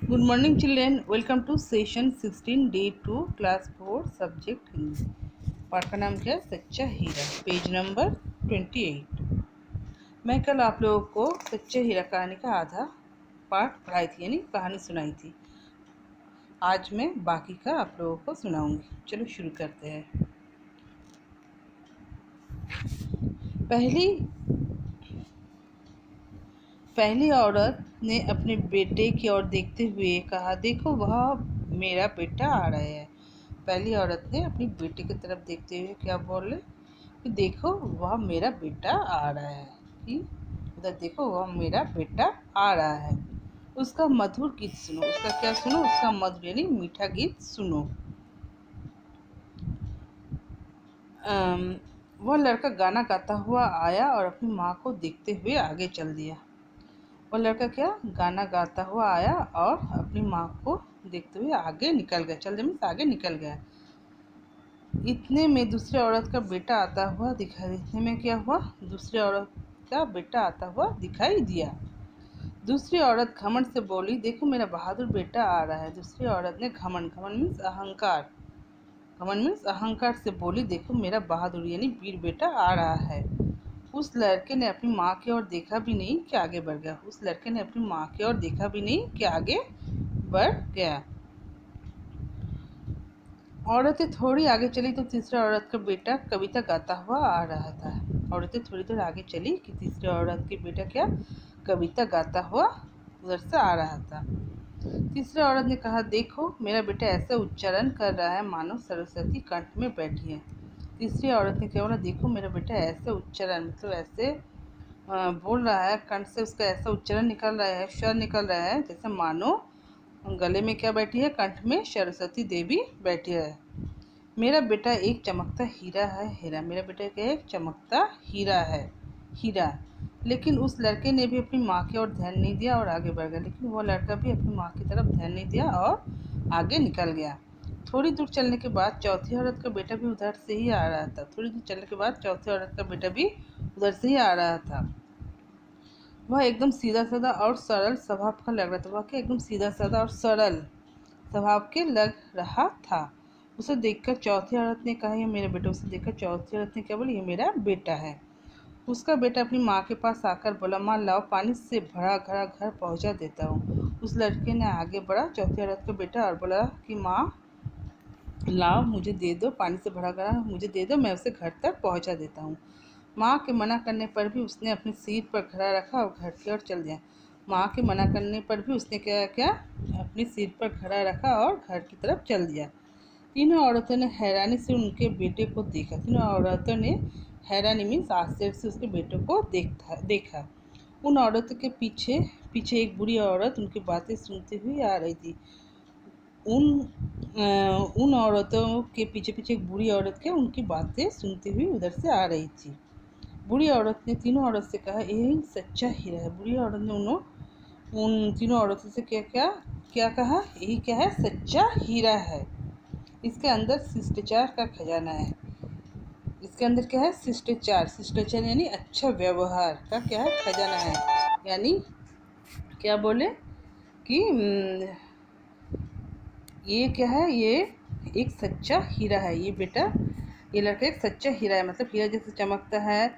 Good morning children, welcome to session 16 day 2 class 4 subject Hindi. पाठ का नाम क्या है? सच्चा हीरा। Page number 28। मैं कल आप लोगों को सच्चा हीरा कहानी का आधा पाठ पढ़ाई थी, यानी कहानी सुनाई थी। आज मैं बाकी का आप लोगों को सुनाऊंगी। चलो शुरू करते हैं। पहली औरत ने अपने बेटे की ओर देखते हुए कहा, देखो वह मेरा बेटा आ रहा है। पहली औरत ने अपनी बेटे की तरफ देखते हुए क्या बोले कि देखो वह मेरा बेटा आ रहा है। कि उधर देखो वह मेरा बेटा आ रहा है। उसका मधुर गीत सुनो। उसका क्या सुनो? उसका मधुर यानी मीठा गीत सुनो। वह लड़का गाना गाता हुआ आया और अपनी माँ को देखते हुए आगे चल दिया। वो लड़का क्या गाना गाता हुआ आया और अपनी माँ को देखते हुए आगे निकल गया। चल मीन्स आगे निकल गया। इतने में दूसरी औरत का बेटा आता हुआ दिखाई। इतने में क्या हुआ? दूसरी औरत का बेटा आता हुआ दिखाई दिया। दूसरी औरत घमंड से बोली, देखो मेरा बहादुर बेटा आ रहा है। दूसरी औरत ने घमंड मीन्स अहंकार, घमंड मीन्स अहंकार से बोली, देखो मेरा बहादुर यानी वीर बेटा आ रहा है। उस लड़के ने अपनी माँ की ओर देखा भी नहीं कि आगे बढ़ गया। उस लड़के ने अपनी माँ की ओर देखा भी नहीं कि आगे बढ़ गया। औरतें थोड़ी आगे चली तो तीसरी औरत का बेटा कविता गाता हुआ आ रहा था। औरतें थोड़ी देर आगे चली कि तीसरी औरत के बेटा क्या कविता गाता हुआ उधर से आ रहा था। तीसरी औरत ने कहा, देखो मेरा बेटा ऐसा उच्चारण कर रहा है मानो सरस्वती कंठ में बैठी है। तीसरी औरत ने क्या बोला? देखो मेरा बेटा ऐसे उच्चारण मतलब ऐसे बोल रहा है, कंठ से उसका ऐसा उच्चारण निकल रहा है, स्वर निकल रहा है जैसे मानो गले में क्या बैठी है? कंठ में सरस्वती देवी बैठी है। मेरा बेटा एक चमकता हीरा है। हीरा मेरा बेटा क्या है? एक चमकता हीरा है। हीरा। लेकिन उस लड़के ने भी अपनी माँ की ओर ध्यान नहीं दिया और आगे बढ़ गया। लेकिन वो लड़का भी अपनी माँ की तरफ ध्यान नहीं दिया और आगे निकल गया। थोड़ी दूर चलने के बाद चौथी औरत का बेटा भी उधर से ही आ रहा था। थोड़ी दूर चलने के बाद चौथी औरत का बेटा भी उधर से ही आ रहा था। वह एकदम सीधा साधा और सरल स्वभाव का लग रहा था। वह क्या एकदम सीधा साधा और सरल स्वभाव के लग रहा था। उसे देखकर चौथी औरत ने कहा, ये मेरा बेटा। उसे देखकर चौथी औरत ने क्या बोली? ये मेरा बेटा है। उसका बेटा अपनी माँ के पास आकर बोला, माँ लाओ पानी से भरा घड़ा घर पहुँचा देता हूँ। उस लड़के ने आगे बढ़ा चौथी औरत का बेटा और बोला कि माँ लाओ मुझे दे दो, पानी से भरा घड़ा मुझे दे दो, मैं उसे घर तक पहुँचा देता हूँ। माँ के मना करने पर भी उसने अपनी सीट पर खड़ा रखा और घर की ओर चल दिया। माँ के मना करने पर भी उसने क्या अपनी सीट पर खड़ा रखा और घर की तरफ चल दिया। तीनों औरतों ने हैरानी से उनके बेटे को देखा। तीनों औरतों ने हैरानी मीन्स आश्चर्य से उसके बेटे को देखा। उन औरतों के पीछे पीछे एक बुरी औरत उनकी बातें सुनती हुई आ रही थी। उन औरतों के पीछे पीछे एक बुरी औरत क्या उनकी बातें सुनती हुई उधर से आ रही थी। बुरी औरत ने तीनों औरत से कहा, यही सच्चा हीरा है। बुरी औरत ने उन तीनों औरतों से क्या क्या क्या कहा? यही क्या है? सच्चा हीरा है। इसके अंदर शिष्टाचार का खजाना है। इसके अंदर क्या है? शिष्टाचार। शिष्टाचार यानी अच्छा व्यवहार का क्या है? खजाना है। यानी क्या बोले कि ये क्या है? ये एक सच्चा हीरा है। ये बेटा, ये लड़का एक सच्चा हीरा है। मतलब हीरा जैसे चमकता है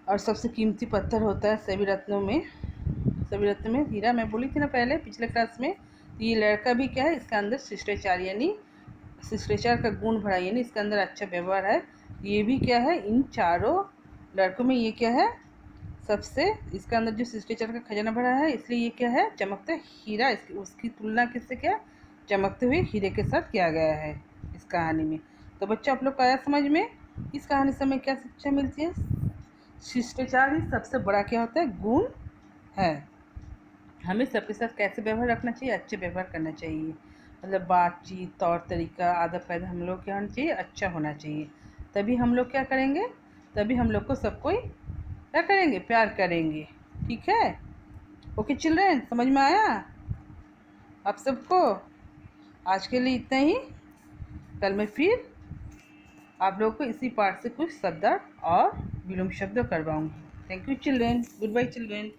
और सबसे कीमती पत्थर होता है सभी रत्नों में। सभी रत्न में हीरा मैं बोली थी ना पहले पिछले क्लास में। तो ये लड़का भी क्या है? इसके अंदर शिष्टाचार यानी शिष्टाचार का गुण भरा, यानी इसके अंदर अच्छा व्यवहार है। ये भी क्या है? इन चारों लड़कों में ये क्या है? सबसे इसके अंदर जो शिष्टाचार का खजाना भरा है, इसलिए ये क्या है? चमकता हीरा। इसकी उसकी तुलना किससे क्या? चमकते हुए हीरे के साथ किया गया है इस कहानी में। तो बच्चा आप लोग को आया समझ में? इस कहानी से हमें क्या शिक्षा मिलती है? शिष्टाचार ही सबसे बड़ा क्या होता है? गुण है। हमें सबके साथ कैसे व्यवहार रखना चाहिए? अच्छे व्यवहार करना चाहिए। मतलब बातचीत, तौर तरीका, आदब कायदा हम लोग क्या होना चाहिए? अच्छा होना चाहिए। तभी हम लोग क्या करेंगे? तभी हम लोग को सब कोई क्या करेंगे? प्यार करेंगे। ठीक है? ओके चिल्ड्रेन, समझ में आया आप सबको? आज के लिए इतना ही। कल मैं फिर आप लोगों को इसी पाठ से कुछ शब्द और विलोम शब्द करवाऊंगी। Thank you children. Good bye children.